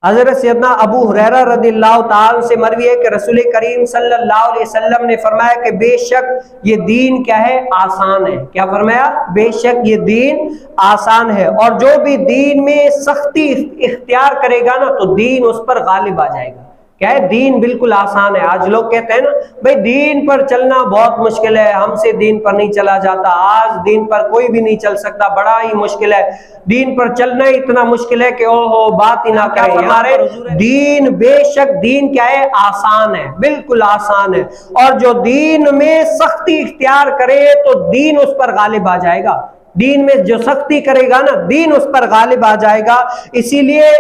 حضرت سیدنا ابو ہریرہ رضی اللہ تعالی سے مروی ہے کہ رسول کریم صلی اللہ علیہ وسلم نے فرمایا کہ بے شک یہ دین کیا ہے؟ آسان ہے۔ کیا فرمایا؟ بے شک یہ دین آسان ہے، اور جو بھی دین میں سختی اختیار کرے گا نا تو دین اس پر غالب آ جائے گا۔ کیا ہے؟ دین بالکل آسان ہے۔ آج لوگ کہتے ہیں نا بھئی دین پر چلنا بہت مشکل ہے، ہم سے دین پر نہیں چلا جاتا، آج دین پر کوئی بھی نہیں چل سکتا، بڑا ہی مشکل ہے، دین پر چلنا ہی اتنا مشکل ہے کہ اوہو بات ہی نہ کریں۔ ہمارے دین بے شک دین کیا ہے؟ آسان ہے، بالکل آسان ہے، اور جو دین میں سختی اختیار کرے تو دین اس پر غالب آ جائے گا۔ دین میں جو سختی کرے گا نا دین اس پر غالب آ جائے گا۔ اسی لیے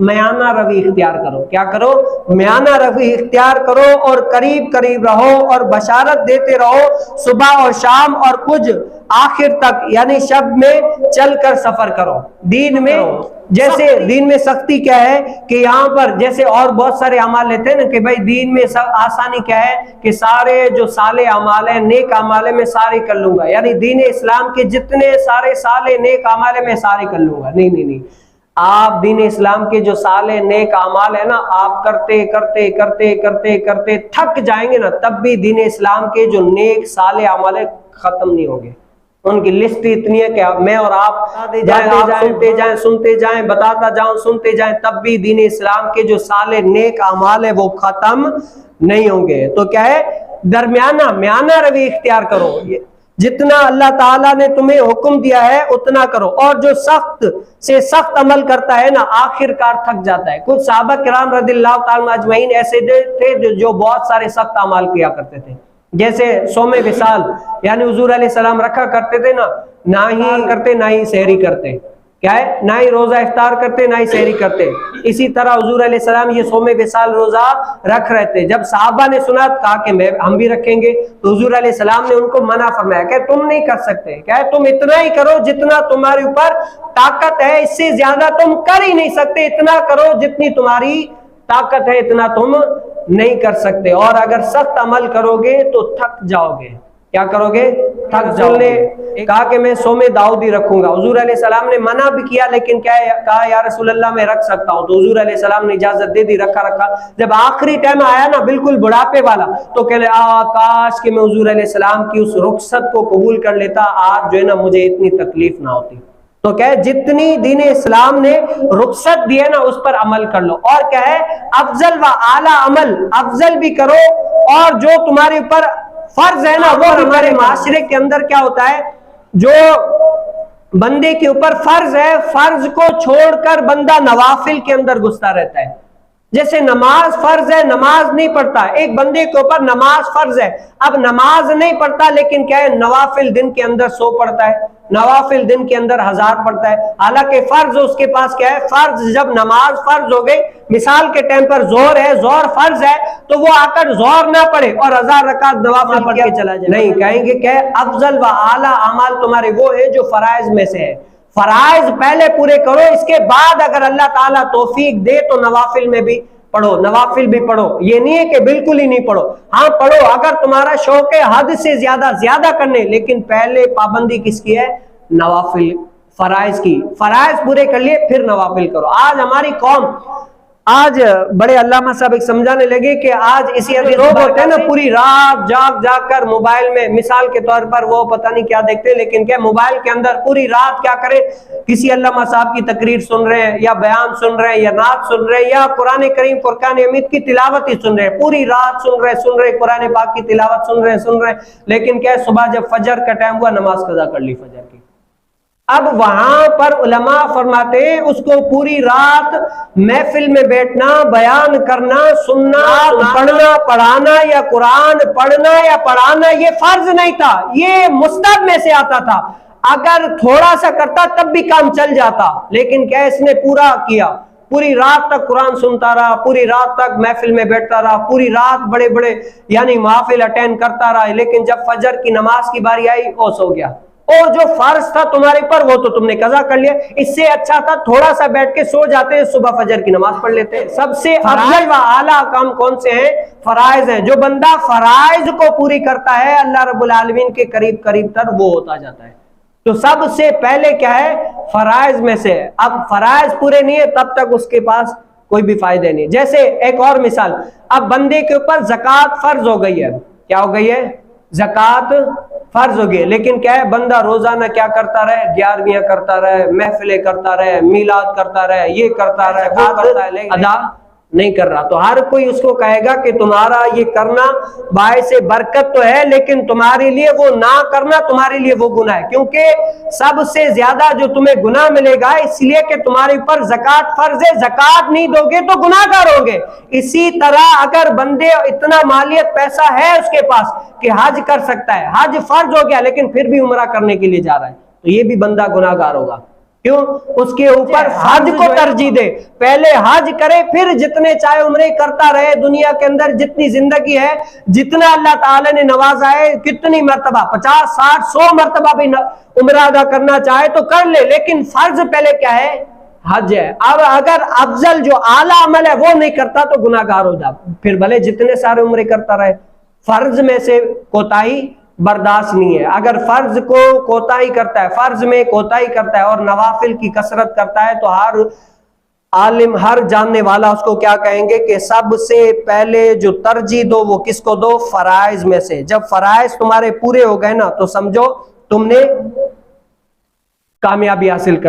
میانہ روی اختیار کرو۔ کیا کرو؟ میانہ روی اختیار کرو، اور قریب قریب رہو، اور بشارت دیتے رہو صبح اور شام، اور کچھ آخر تک یعنی شب میں چل کر سفر کرو۔ دین میں جیسے دین میں سختی کیا ہے کہ یہاں پر جیسے اور بہت سارے اعمال لیتے ہیں نا کہ بھائی دین میں آسانی کیا ہے کہ سارے جو صالح اعمال ہیں، نیک اعمال ہیں، میں سارے کر لوں گا، یعنی دین اسلام کے جتنے سارے صالح نیک اعمال ہیں میں سارے کر لوں گا۔ نہیں نہیں نہیں، آپ دین اسلام کے جو صالح نیک اعمال ہے نا آپ کرتے کرتے کرتے کرتے کرتے تھک جائیں گے نا، تب بھی دین اسلام کے جو نیک صالح اعمال ہے ختم نہیں ہوں گے۔ ان کی لسٹ اتنی ہے کہ میں اور آپ سنتے جائیں سنتے جائیں، بتاتا جاؤں سنتے جائیں، تب بھی دین اسلام کے جو صالح نیک اعمال ہے وہ ختم نہیں ہوں گے۔ تو کیا ہے؟ درمیانہ میانہ روی اختیار کرو، جتنا اللہ تعالیٰ نے تمہیں حکم دیا ہے اتنا کرو، اور جو سخت سے سخت عمل کرتا ہے نا آخر کار تھک جاتا ہے۔ کچھ صحابہ کرام رضی اللہ تعالیٰ اجمعین ایسے تھے جو بہت سارے سخت اعمال کیا کرتے تھے، جیسے صوم وصال، یعنی حضور علیہ السلام رکھا کرتے تھے نا، نہ ہی کرتے نہ ہی سحری کرتے، کیا ہے؟ نہ ہی روزہ افطار کرتے نہ ہی سحری کرتے۔ اسی طرح حضور علیہ السلام یہ صوم وصال روزہ رکھ رہے تھے۔ جب صحابہ نے سنا کہا کہ ہم بھی رکھیں گے، تو حضور علیہ السلام نے ان کو منع فرمایا کہ تم نہیں کر سکتے، کیا ہے؟ تم اتنا ہی کرو جتنا تمہارے اوپر طاقت ہے، اس سے زیادہ تم کر ہی نہیں سکتے، اتنا کرو جتنی تمہاری طاقت ہے، اتنا تم نہیں کر سکتے، اور اگر سخت عمل کرو گے تو تھک جاؤ گے۔ کیا کرو گے؟ تھک جاؤ گے۔ کہا کہ میں صوم داؤدی رکھوں گا، حضور علیہ السلام نے منع بھی کیا، لیکن کیا ہے؟ کہا یا رسول اللہ میں رکھ سکتا ہوں، تو حضور علیہ السلام نے اجازت دے دی، رکھا۔ جب آخری ٹائم آیا نا بالکل بڑھاپے والا، تو کہہ لے کاش کہ میں حضور علیہ السلام کی اس رخصت کو قبول کر لیتا، آج جو ہے نا مجھے اتنی تکلیف نہ ہوتی۔ تو کیا ہے؟ جتنی دین اسلام نے رخصت دی ہے نا اس پر عمل کر لو، اور کیا ہے؟ افضل و اعلیٰ عمل افضل بھی کرو، اور جو تمہارے اوپر فرض ہے نا وہ ہمارے معاشرے کے اندر کیا ہوتا ہے، جو بندے کے اوپر فرض ہے، فرض کو چھوڑ کر بندہ نوافل کے اندر گھستا رہتا ہے۔ جیسے نماز فرض ہے، نماز نہیں پڑھتا، ایک بندے کے اوپر نماز فرض ہے، اب نماز نہیں پڑھتا لیکن کیا ہے؟ نوافل دن کے اندر 100 پڑھتا ہے، نوافل دن کے اندر 1000 پڑھتا ہے، حالانکہ فرض اس کے پاس کیا ہے؟ فرض جب نماز فرض ہو گئی، مثال کے ٹائم پر زہر ہے، زہر فرض ہے، تو وہ آ کر زہر نہ پڑھے اور 1000 رکعت نوافل پڑھ کے چلا جائے، نہیں، کہیں گے کہ افضل و اعلیٰ اعمال تمہارے وہ ہے جو فرائض میں سے ہے، فرائض پہلے پورے کرو، اس کے بعد اگر اللہ تعالیٰ توفیق دے تو نوافل میں بھی پڑھو، نوافل بھی پڑھو۔ یہ نہیں ہے کہ بالکل ہی نہیں پڑھو، ہاں پڑھو اگر تمہارا شوق ہے حد سے زیادہ کرنے، لیکن پہلے پابندی کس کی ہے؟ نوافل، فرائض کی، فرائض پورے کر لیے پھر نوافل کرو۔ آج ہماری قوم، آج بڑے علامہ صاحب ایک سمجھانے لگے کہ آج اسی لوگ ہوتے ہیں نا پوری رات جاگ کر موبائل میں، مثال کے طور پر وہ پتہ نہیں کیا دیکھتے، لیکن کیا موبائل کے اندر پوری رات کیا کریں؟ کسی علامہ صاحب کی تقریر سن رہے ہیں، یا بیان سن رہے ہیں، یا نعت سن رہے ہیں، یا قرآن کریم فرقان حمید کی تلاوت ہی سن رہے ہیں، پوری رات سن رہے قرآن پاک کی تلاوت سن رہے، لیکن کیا صبح جب فجر کا ٹائم ہوا نماز قضا کر لی فجر کی۔ اب وہاں پر علماء فرماتے ہیں اس کو پوری رات محفل میں بیٹھنا، بیان کرنا، سننا، پڑھنا، پڑھانا، یا قرآن پڑھنا یا پڑھانا یہ فرض نہیں تھا، یہ مستحب میں سے آتا تھا، اگر تھوڑا سا کرتا تب بھی کام چل جاتا، لیکن کیا اس نے پورا کیا، پوری رات تک قرآن سنتا رہا، پوری رات تک محفل میں بیٹھتا رہا، پوری رات بڑے یعنی محافل اٹینڈ کرتا رہا، لیکن جب فجر کی نماز کی باری آئی وہ سو گیا، اور جو فرض تھا تمہارے پر وہ تو تم نے قضا کر لیا، اس سے اچھا تھا تھوڑا سا بیٹھ کے سو جاتے، صبح فجر کی نماز پڑھ لیتے۔ سب سے افضل و اعلیٰ کام کون سے ہیں؟ فرائض ہیں۔ جو بندہ فرائض کو پوری کرتا ہے اللہ رب العالمین کے قریب تر وہ ہوتا جاتا ہے۔ تو سب سے پہلے کیا ہے؟ فرائض میں سے۔ اب فرائض پورے نہیں ہے تب تک اس کے پاس کوئی بھی فائدے نہیں. جیسے ایک اور مثال, اب بندے کے اوپر زکوٰۃ فرض ہو گئی ہے. کیا ہو گئی ہے؟ زکوٰۃ فرض ہو گئی, لیکن کیا ہے, بندہ روزانہ کیا کرتا رہے, 11ویں کرتا رہے, محفلیں کرتا رہے, میلاد کرتا رہے, یہ کرتا رہے, وہ کرتا ہے, ادا نہیں کر رہا. تو ہر کوئی اس کو کہے گا کہ تمہارا یہ کرنا باعث برکت تو ہے, لیکن تمہارے لیے وہ نہ کرنا تمہارے لیے وہ گناہ ہے, کیونکہ سب سے زیادہ جو تمہیں گناہ ملے گا اس لیے کہ تمہارے اوپر زکوٰۃ فرض ہے, زکوٰۃ نہیں دو گے تو گناہ گار ہوں گے. اسی طرح اگر بندے اتنا مالیت پیسہ ہے اس کے پاس کہ حج کر سکتا ہے, حج فرض ہو گیا لیکن پھر بھی عمرہ کرنے کے لیے جا رہا ہے, تو یہ بھی بندہ گناہ گار ہوگا. کیوں؟ اس کے اوپر حج کو ترجیح دے, پہلے حج کرے پھر جتنے چاہے عمرے کرتا رہے. دنیا کے اندر جتنی زندگی ہے, جتنا اللہ تعالی نے نوازا ہے, کتنی مرتبہ 50 60 100 مرتبہ بھی عمرہ ادا کرنا چاہے تو کر لے, لیکن فرض پہلے کیا ہے؟ حج ہے. اب اگر افضل جو اعلیٰ عمل ہے وہ نہیں کرتا تو گناہ گار ہو جا, پھر بھلے جتنے سارے عمرے کرتا رہے. فرض میں سے کوتاہی برداشت نہیں ہے. اگر فرض کو کوتاہی کرتا ہے, فرض میں کوتاہی کرتا ہے اور نوافل کی کثرت کرتا ہے, تو ہر عالم, ہر جاننے والا اس کو کیا کہیں گے کہ سب سے پہلے جو ترجیح دو وہ کس کو دو؟ فرائض میں سے. جب فرائض تمہارے پورے ہو گئے نا تو سمجھو تم نے کامیابی حاصل کر